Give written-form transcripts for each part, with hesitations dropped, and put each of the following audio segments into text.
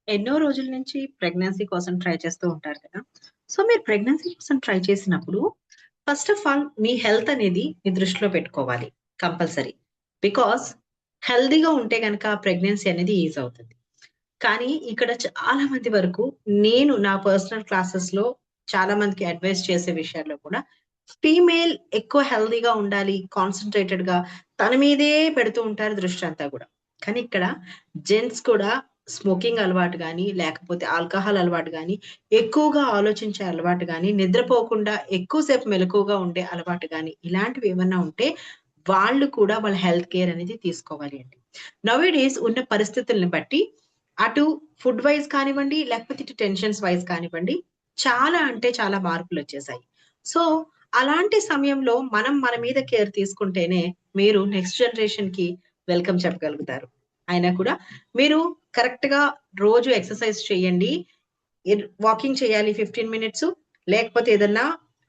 ఎన్నో రోజుల నుంచి ప్రెగ్నెన్సీ కోసం ట్రై చేస్తూ ఉంటారు కదా! సో, మీరు ప్రెగ్నెన్సీ కోసం ట్రై చేసినప్పుడు first of all me health అనేది మీ దృష్టిలో పెట్టుకోవాలి కంపల్సరీ. బికాజ్ హెల్తీగా ఉంటే గనక ప్రెగ్నెన్సీ అనేది ఈజ్ అవుతుంది. కానీ ఇక్కడ చాలా మంది వరకు నేను నా పర్సనల్ క్లాసెస్‌లో చాలా మందికి అడ్వైస్ చేసే విషయాల్లో కూడా ఫీమేల్ ఎక్కువ హెల్తీగా ఉండాలి, కాన్సంట్రేటెడ్‌గా తన మీదే పెడుతూ ఉంటారు దృష్టంతా గూడా. కానీ ఇక్కడ జెంట్స్ కూడా స్మోకింగ్ అలవాటు గాని, లేకపోతే ఆల్కహాల్ అలవాటు గాని, ఎక్కువగా ఆలోచించే అలవాటు గాని, నిద్రపోకుండా ఎక్కువ సేపు మెలకువగా ఉండే అలవాటు గాని, ఇలాంటివి ఏమన్నా ఉంటే వాళ్ళు కూడా వాళ్ళ హెల్త్ కేర్ అనేది తీసుకోవాలి అండి. నౌ ఎ డేస్ ఉన్న పరిస్థితుల్ని బట్టి అటు ఫుడ్ వైస్ కానివ్వండి, లేకపోతే ఇటు టెన్షన్స్ వైస్ కానివ్వండి, చాలా అంటే చాలా మార్పులొచ్చేసాయి. సో, అలాంటి సమయంలో మనం మన మీద కేర్ తీసుకుంటేనే మీరు నెక్స్ట్ జనరేషన్‌కి వెల్కమ్ చెప్పగలుగుతారు. అయినా కూడా మీరు కరెక్ట్‌గా రోజు ఎక్సర్‌సైజ్ చేయండి. వాకింగ్ చేయాలి 15 మినిట్సు. లేకపోతే ఏదన్నా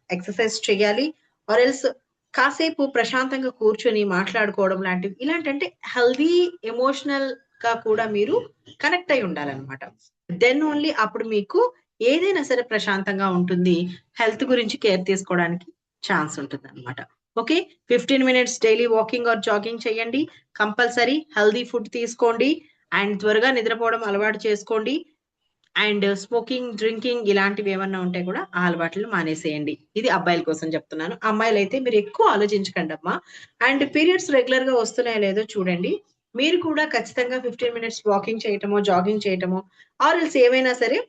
ఎక్సర్‌సైజ్ చేయాలి. ఆర్ ఎల్స్ కాసేపు ప్రశాంతంగా కూర్చొని మాట్లాడుకోవడం లాంటివి. ఇలాంటంటే హెల్తీ ఎమోషనల్‌గా కూడా మీరు కనెక్ట్ అయ్యి ఉండాలనమాట. దెన్ ఓన్లీ అప్పుడు మీకు ఏదైనా సరే ప్రశాంతంగా ఉంటుంది. హెల్త్ గురించి కేర్ తీసుకోవడానికి ఛాన్స్ ఉంటుందనమాట. Okay. 15 minutes daily walking are jogging చేయండి. కంపల్సరీ హెల్తీ ఫుడ్ తీసుకోండి. అండ్ త్వరగా నిద్రపోవడం అలవాటు చేసుకోండి. అండ్ స్మోకింగ్, డ్రింకింగ్ ఇలాంటివేమన్నా ఉంటే కూడా ఆ అలవాట్లను మానేసేయండి. ఇది అబ్బాయిల కోసం చెప్తున్నాను. అమ్మాయిలైతే మీరెక్కువ ఆలోచించకండమ్మా. అండ్ పీరియడ్స్ రెగ్యులర్‌గా వస్తున్నాయో లేదో చూడండి. మీరు కూడా ఖచ్చితంగా 15 మినిట్స్ వాకింగ్ చేయటమో, జాగింగ్ చేయటమో ఆర్ ఎల్స్ ఏమైనా సరే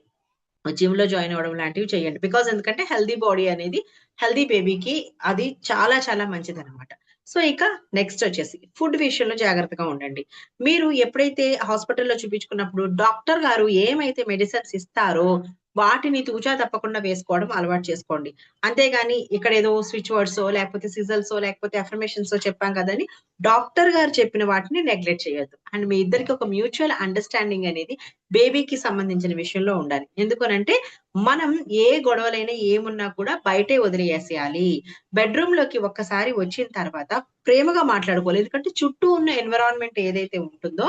జిమ్‌లో జాయిన్ అవ్వడం లాంటివి చేయండి. బికాజ్ ఎందుకంటే హెల్తీ బాడీ అనేది హెల్తీ బేబీకి అది చాలా చాలా మంచిదనమాట. సో, ఇక నెక్స్ట్ వచ్చేసి ఫుడ్ విషయంలో జాగ్రత్తగా ఉండండి. మీరు ఎప్పుడైతే హాస్పిటల్‌లో చూపించుకున్నప్పుడు డాక్టర్ గారు ఏమైతే మెడిసిన్స్ ఇస్తారో వాటిని తూచా తప్పకుండా వేసుకోవడం అలవాటు చేసుకోండి. అంతేగాని ఇక్కడేదో స్విచ్ వర్డ్సో, లేకపోతే సిజల్సో, లేకపోతే అఫర్మేషన్సో చెప్పాం కదని డాక్టర్ గారు చెప్పిన వాటిని నెగ్లెక్ట్ చేయొద్దు. అండ్ మీ ఇద్దరికి ఒక మ్యూచువల్ అండర్‌స్టాండింగ్ అనేది బేబీకి సంబంధించిన విషయంలో ఉండాలి. ఎందుకనంటే, మనం ఏ గొడవలైనా ఏమున్నా కూడా బయటే వదిలేసేయాలి. బెడ్‌రూమ్‌లోకి ఒక్కసారి వచ్చిన తర్వాత ప్రేమగా మాట్లాడుకోవాలి. ఎందుకంటే, చుట్టూ ఉన్న ఎన్విరాన్మెంట్ ఏదైతే ఉంటుందో,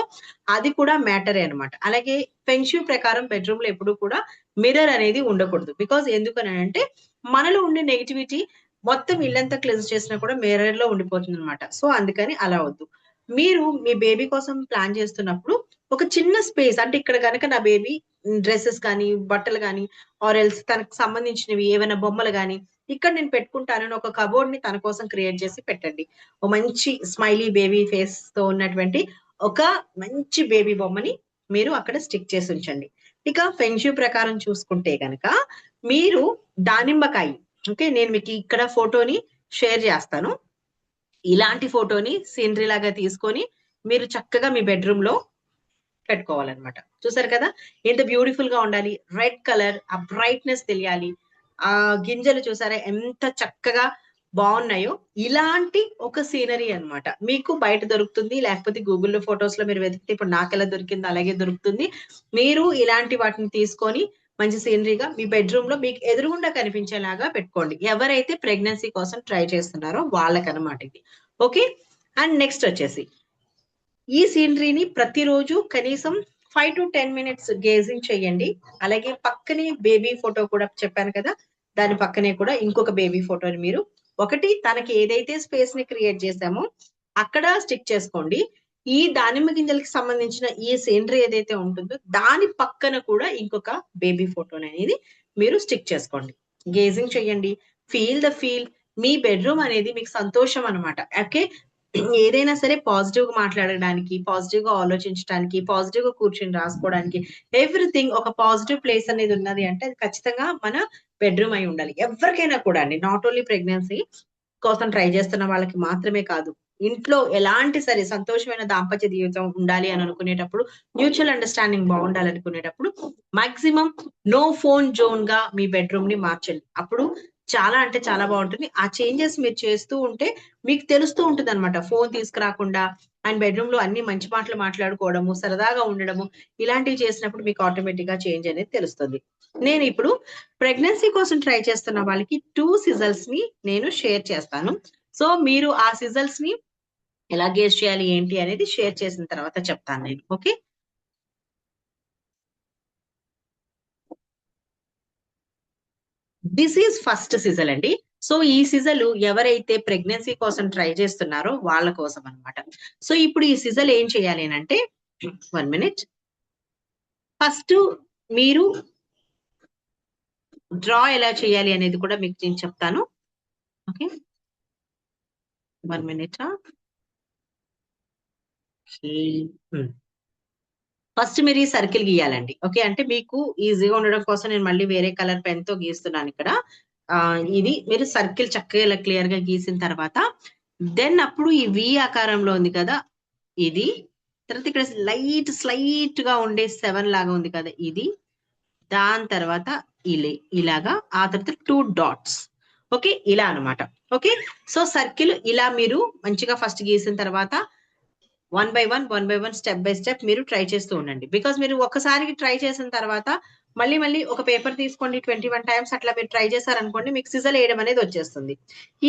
అది కూడా మ్యాటరే అనమాట. అలాగే ఫెంగ్ షూ ప్రకారం బెడ్‌రూమ్‌లో ఎప్పుడూ కూడా మిర్రర్ అనేది ఉండకూడదు. బికాజ్ ఎందుకనంటే, మనలో ఉండే నెగటివిటీ మొత్తం ఇల్లంతా క్లెన్స్ చేసినా కూడా మిర్రర్‌లో ఉండిపోతుందనమాట. సో, అందుకని అలా వద్దు. మీరు మీ బేబీ కోసం ప్లాన్ చేస్తున్నప్పుడు ఒక చిన్న స్పేస్ అంటే ఇక్కడ గనక నా బేబీ డ్రెసెస్ కానీ, బట్టలు గానీ, ఆర్ ఎల్స్ తనకు సంబంధించినవి ఏవైనా బొమ్మలు గానీ, ఇక్కడ నేను పెట్టుకుంటానని ఒక కబోర్డ్‌ని తన కోసం క్రియేట్ చేసి పెట్టండి. ఓ మంచి స్మైలీ బేబీ ఫేస్‌తో ఉన్నటువంటి ఒక మంచి బేబీ బొమ్మని మీరు అక్కడ స్టిక్ చేసి ఉంచండి. ఇక ఫెంగ్ షూ ప్రకారం చూసుకుంటే గనక మీరు దానిమ్మకాయ ఓకే. నేను మీకు ఇక్కడ ఫోటోని షేర్ చేస్తాను. ఇలాంటి ఫోటోని సీనరీ లాగా తీసుకొని మీరు చక్కగా మీ బెడ్‌రూమ్‌లో పెట్టుకోవాలనమాట. చూసారు కదా! ఎంత బ్యూటిఫుల్‌గా ఉండాలి. రెడ్ కలర్ ఆ బ్రైట్‌నెస్ తెలియాలి. ఆ గింజలు చూసారా ఎంత చక్కగా బావున్నాయో. ఇలాంటి ఒక సీనరీ అన్నమాట. మీకు బయట దొరుకుతుంది. లేకపోతే గూగుల్‌లో ఫోటోస్‌లో మీరు వెతికితే ఇప్పుడు నాకెలా దొరికిందో అలాగే దొరుకుతుంది. మీరు ఇలాంటి వాటిని తీసుకొని మంచి సీనరీగా మీ బెడ్‌రూమ్‌లో మీకు ఎదురుగుండా కనిపించేలాగా పెట్టుకోండి. ఎవరైతే ప్రెగ్నెన్సీ కోసం ట్రై చేస్తున్నారో వాళ్ళకనమాట ఇది. ఓకే. అండ్ నెక్స్ట్ వచ్చేసి ఈ సీనరీని ప్రతిరోజు కనీసం 5-10 మినిట్స్ గేజింగ్ చేయండి. అలాగే పక్కనే బేబీ ఫోటో కూడా చెప్పాను కదా! దాని పక్కనే కూడా ఇంకొక బేబీ ఫోటోని మీరు ఒకటి తనకి ఏదైతే స్పేస్‌ని క్రియేట్ చేసామో అక్కడ స్టిక్ చేసుకోండి. ఈ దానిమ్మ గింజలకి సంబంధించిన ఈ సీనరీ ఏదైతే ఉంటుందో దాని పక్కన కూడా ఇంకొక బేబీ ఫోటోననేది మీరు స్టిక్ చేసుకోండి. గేజింగ్ చేయండి. Feel the feel. Me bedroom అనేది మీకు సంతోషం అన్నమాట. ఓకే. ఏదైనా సరే పాజిటివ్‌గా మాట్లాడడానికి, పాజిటివ్‌గా ఆలోచించటానికి, పాజిటివ్‌గా కూర్చొని రాసుకోవడానికి ఎవ్రీథింగ్ ఒక పాజిటివ్ ప్లేస్ అనేది ఉన్నది అంటే అది ఖచ్చితంగా మన బెడ్‌రూమ్ అయి ఉండాలి. ఎవ్వరికైనా కూడా అండి. నాట్ ఓన్లీ ప్రెగ్నెన్సీ కోసం ట్రై చేస్తున్న వాళ్ళకి మాత్రమే కాదు. ఇంట్లో ఎలాంటి సరే సంతోషమైన దాంపత్య జీవితం ఉండాలి అని అనుకునేటప్పుడు, మ్యూచువల్ అండర్‌స్టాండింగ్ బావుండాలనుకునేటప్పుడు మాక్సిమం నో ఫోన్ జోన్‌గా మీ బెడ్‌రూమ్‌ని మార్చండి. అప్పుడు చాలా అంటే చాలా బావుంటుంది. ఆ చేంజెస్ మీరు చేస్తూ ఉంటే మీకు తెలుస్తూ ఉంటదనమాట. ఫోను తీసుకురాకుండా అండ్ బెడ్‌రూమ్‌లో అన్ని మంచి మాటలు మాట్లాడుకోవడము, సరదాగా ఉండడము, ఇలాంటివి చేసినప్పుడు మీకు ఆటోమేటిక్‌గా చేంజ్ అనేది తెలుస్తుంది. నేనిప్పుడు ప్రెగ్నెన్సీ కోసం ట్రై చేస్తున్న వాళ్ళకి 2 సిజల్స్‌ని నేను షేర్ చేస్తాను. సో, మీరు ఆ సిజల్స్‌ని ఎలా గేజ్ చేయాలి ఏంటి అనేది షేర్ చేసిన తర్వాత చెప్తాను నేను. Okay. This is first sisal అండి. సో ఈ సిజల్ ఎవరైతే ప్రెగ్నెన్సీ కోసం ట్రై చేస్తున్నారో వాళ్ళ కోసం అన్నమాట. సో ఇప్పుడు ఈ సిజల్ ఏం చేయాలి అంటే 1 మినిట్. ఫస్ట్ మీరు డ్రా ఎలా చేయాలి అనేది కూడా మీకు నేను చెప్తాను. Okay, 1 minute. ఫస్ట్ మీరు ఈ సర్కిల్ గీయాలండి. ఓకే, అంటే మీకు ఈజీగా ఉండడం కోసం నేను మళ్ళీ వేరే కలర్ పెన్ తో గీస్తున్నాను ఇక్కడ. ఇది మీరు సర్కిల్ చక్కగా ఇలా క్లియర్ గా గీసిన తర్వాత దెన్ అప్పుడు ఈ వి ఆకారంలో ఉంది కదా ఇది, తర్వాత ఇక్కడ స్లైట్ గా ఉండే 7 లాగా ఉంది కదా ఇది, దాని తర్వాత ఇలాగా, ఆ తర్వాత 2 డాట్స్. ఓకే, ఇలా అన్నమాట. ఓకే, సో సర్కిల్ ఇలా మీరు మంచిగా ఫస్ట్ గీసిన తర్వాత 1 బై 1 స్టెప్ బై స్టెప్ మీరు ట్రై చేస్తూ ఉండండి. బికాస్ మీరు ఒక్కసారికి ట్రై చేసిన తర్వాత మళ్ళీ ఒక పేపర్ తీసుకోండి, 21 టైమ్స్ అట్లా మీరు ట్రై చేశారనుకోండి, మీకు సిజల్ వేయడం అనేది వచ్చేస్తుంది.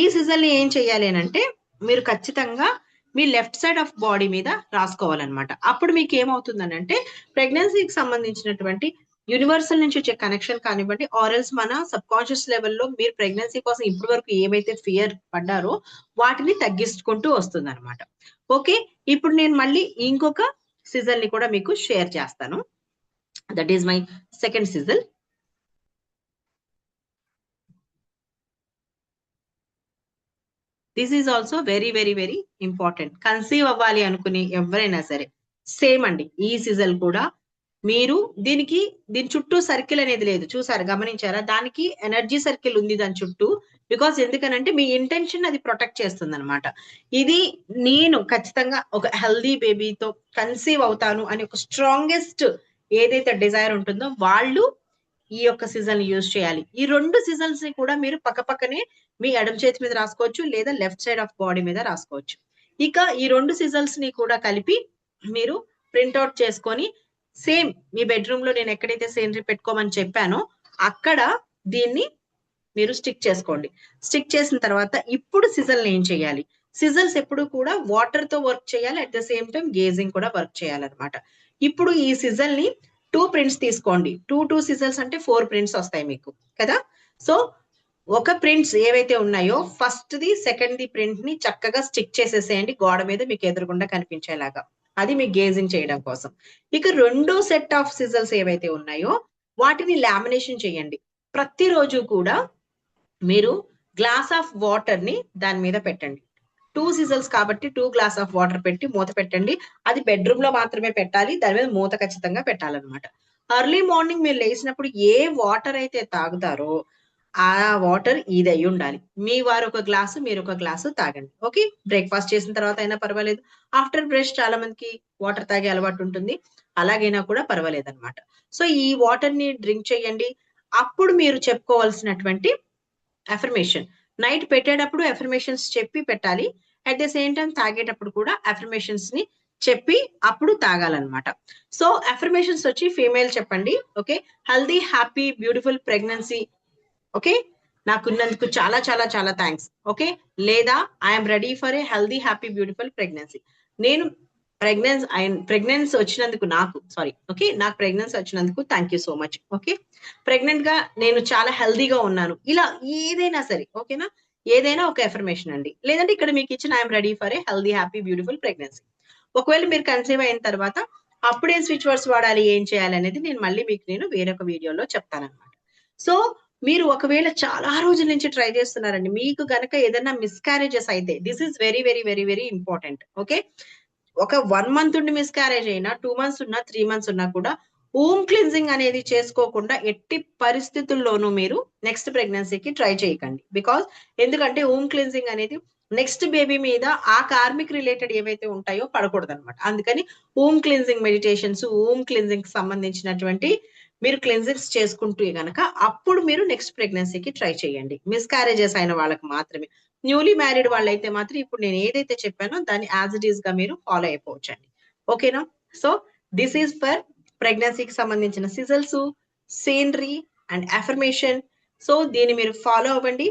ఈ సిజల్ ని ఏం చెయ్యాలి అంటే మీరు ఖచ్చితంగా మీ లెఫ్ట్ సైడ్ ఆఫ్ బాడీ మీద రాసుకోవాలన్నమాట. అప్పుడు మీకు ఏమవుతుందని అంటే ప్రెగ్నెన్సీకి సంబంధించినటువంటి యూనివర్సల్ నుంచి వచ్చే కనెక్షన్ కానివ్వండి, ఆర్ఎల్స్ మన సబ్ కాన్షియస్ లెవెల్లో మీరు ప్రెగ్నెన్సీ కోసం ఇప్పటి వరకు ఏమైతే ఫియర్ పడ్డారో వాటిని తగ్గించుకుంటూ వస్తుంది అనమాట. ఓకే, ఇప్పుడు నేను మళ్ళీ ఇంకొక సిజల్ ని కూడా మీకు షేర్ చేస్తాను. That is my second sisal. This is also very very very important. Conceive అవ్వాలి అనుకుని ఎవరైనా సరే సేమ్ అండి. ఈ సిజల్ కూడా మీరు దీని చుట్టూ సర్కిల్ అనేది లేదు, చూసారు, గమనించారా? దానికి ఎనర్జీ సర్కిల్ ఉంది దాని చుట్టూ. బికాస్ ఎందుకనంటే మీ ఇంటెన్షన్ అది ప్రొటెక్ట్ చేస్తుంది అనమాట. ఇది నేను ఖచ్చితంగా ఒక హెల్దీ బేబీతో కన్సీవ్ అవుతాను అని ఒక స్ట్రాంగెస్ట్ ఏదైతే డిజైర్ ఉంటుందో వాళ్ళు ఈ యొక్క సిజల్ ని యూజ్ చేయాలి. ఈ 2 సిజల్స్ ని కూడా మీరు పక్కనే మీ ఎడమ చేతి మీద రాసుకోవచ్చు, లేదా లెఫ్ట్ సైడ్ ఆఫ్ బాడీ మీద రాసుకోవచ్చు. ఇక ఈ 2 సిజల్స్ ని కూడా కలిపి మీరు ప్రింట్అవుట్ చేసుకొని సేమ్ మీ బెడ్రూమ్ లో నేను ఎక్కడైతే సీనరీ పెట్టుకోమని చెప్పానో అక్కడ దీన్ని మీరు స్టిక్ చేసుకోండి. స్టిక్ చేసిన తర్వాత ఇప్పుడు సిజల్ ఏం చేయాలి? సిజల్స్ ఎప్పుడు కూడా వాటర్ తో వర్క్ చేయాలి, at the same time gauging కూడా వర్క్ చేయాలన్నమాట. ఇప్పుడు ఈ సిజల్ ని 2 ప్రింట్స్ తీసుకోండి. 2 సిజల్స్ అంటే 4 ప్రింట్స్ వస్తాయి మీకు కదా. సో ఒక ప్రింట్స్ ఏవైతే ఉన్నాయో first the second the print ని చక్కగా స్టిక్ చేసేసేయండి గోడ మీద మీకు ఎదురుగుండా కనిపించేలాగా. అది మీకు గేజింగ్ చేయడం కోసం. ఇక 2 సెట్ ఆఫ్ సిజల్స్ ఏవైతే ఉన్నాయో వాటిని లామినేషన్ చేయండి. ప్రతిరోజు కూడా మీరు గ్లాస్ ఆఫ్ వాటర్ ని దాని మీద పెట్టండి. 2 సిజల్స్ కాబట్టి 2 గ్లాస్ ఆఫ్ వాటర్ పెట్టి మూత పెట్టండి. అది బెడ్రూమ్ లో మాత్రమే పెట్టాలి, దాని మీద మూత ఖచ్చితంగా పెట్టాలన్నమాట. ఎర్లీ మార్నింగ్ మీరు లేచినప్పుడు ఏ వాటర్ అయితే తాగుతారో ఆ వాటర్ ఇది అయి ఉండాలి. మీ వారు ఒక గ్లాసు, మీరు ఒక గ్లాసు తాగండి. ఓకే, బ్రేక్ఫాస్ట్ చేసిన తర్వాత అయినా పర్వాలేదు, ఆఫ్టర్ బ్రష్ చాలా మందికి వాటర్ తాగే అలవాటు ఉంటుంది, అలాగైనా కూడా పర్వాలేదు అనమాట. సో ఈ వాటర్ ని డ్రింక్ చేయండి. అప్పుడు మీరు చెప్పుకోవాల్సినటువంటి అఫర్మేషన్, నైట్ పెట్టేటప్పుడు అఫర్మేషన్స్ చెప్పి పెట్టాలి, అట్ ద సేమ్ టైం తాగేటప్పుడు కూడా అఫర్మేషన్స్ ని చెప్పి అప్పుడు తాగాలన్నమాట. సో అఫర్మేషన్స్ వచ్చి ఫీమేల్ చెప్పండి. Okay, healthy happy beautiful pregnancy. Okay, నాకున్నందుకు చాలా చాలా చాలా థ్యాంక్స్. ఓకే, లేదా I'm ready for a healthy happy beautiful pregnancy. నేను ప్రెగ్నెన్సీ వచ్చినందుకు నాకు ప్రెగ్నెన్సీ వచ్చినందుకు thank you so much. Okay, pregnant గా నేను చాలా హెల్దీగా ఉన్నాను, ఇలా ఏదైనా సరే. ఓకేనా, ఏదైనా ఒక ఎఫర్మేషన్ అండి. లేదంటే ఇక్కడ మీకు ఇచ్చిన I'm ready for a healthy happy beautiful pregnancy. ఒకవేళ మీరు కన్సీవ్ అయిన తర్వాత అప్పుడేం స్విచ్ వర్డ్స్ వాడాలి, ఏం చేయాలి అనేది నేను మళ్ళీ మీకు వేరొక వీడియోలో చెప్తానన్నమాట. సో మీరు ఒకవేళ చాలా రోజుల నుంచి ట్రై చేస్తున్నారండి, మీకు గనక ఏదైనా మిస్క్యారేజెస్ అయితే this is very very very very important. Okay, ఒక 1 మంత్ ఉండి మిస్క్యారేజ్ అయినా, 2 మంత్స్ ఉన్నా, 3 మంత్స్ ఉన్నా కూడా ఓమ్ క్లిన్జింగ్ అనేది చేసుకోకుండా ఎట్టి పరిస్థితుల్లోనూ మీరు నెక్స్ట్ ప్రెగ్నెన్సీకి ట్రై చేయకండి. బికాస్ ఎందుకంటే ఓమ్ క్లిన్జింగ్ అనేది నెక్స్ట్ బేబీ మీద ఆ కార్మిక్ రిలేటెడ్ ఏవైతే ఉంటాయో పడకూడదు అనమాట. అందుకని ohm cleansing meditations, ohm cleansing సంబంధించినటువంటి మీరు క్లిన్జింగ్స్ చేసుకుంటూ గనక అప్పుడు మీరు నెక్స్ట్ ప్రెగ్నెన్సీకి ట్రై చేయండి. మిస్క్యారేజెస్ అయిన వాళ్ళకి మాత్రమే. న్యూలీ మ్యారీడ్ వాళ్ళైతే మాత్రం ఇప్పుడు నేను ఏదైతే చెప్పానో దాన్ని యాజ్ ఇట్ ఈస్ గా మీరు ఫాలో అయిపోవచ్చండి. ఓకేనా? సో దిస్ ఈస్ ఫర్ ప్రెగ్నెన్సీకి సంబంధించిన సిజల్స్, సీనరీ అండ్ అఫర్మేషన్. సో దీన్ని మీరు ఫాలో అవ్వండి.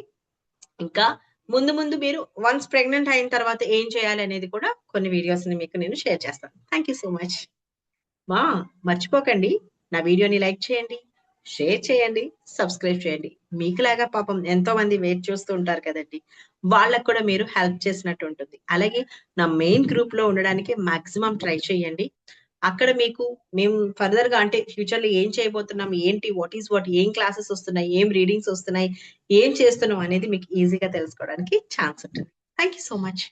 ఇంకా ముందు మీరు వన్స్ ప్రెగ్నెంట్ అయిన తర్వాత ఏం చేయాలి అనేది కూడా కొన్ని వీడియోస్ ని మీకు నేను షేర్ చేస్తాను. Thank you so much. మర్చిపోకండి, నా వీడియోని లైక్ చేయండి, షేర్ చేయండి, సబ్స్క్రైబ్ చేయండి. మీకులాగా పాపం ఎంతో మంది వెయిట్ చేస్తూ ఉంటారు కదండీ! వాళ్ళకి కూడా మీరు హెల్ప్ చేసినట్టు ఉంటుంది. అలాగే నా మెయిన్ గ్రూప్‌లో ఉండడానికి మాక్సిమం ట్రై చేయండి. అక్కడ మీకు మేము ఫర్దర్‌గా అంటే ఫ్యూచర్‌లో ఏం చేయబోతున్నాం, ఏంటి, వాట్ ఈస్ వాట్, ఏం క్లాసెస్ వస్తున్నాయి, ఏం రీడింగ్స్ వస్తున్నాయి, ఏం చేస్తున్నాం అనేది మీకు ఈజీగా తెలుసుకోవడానికి ఛాన్స్ ఉంటుంది. Thank you so much.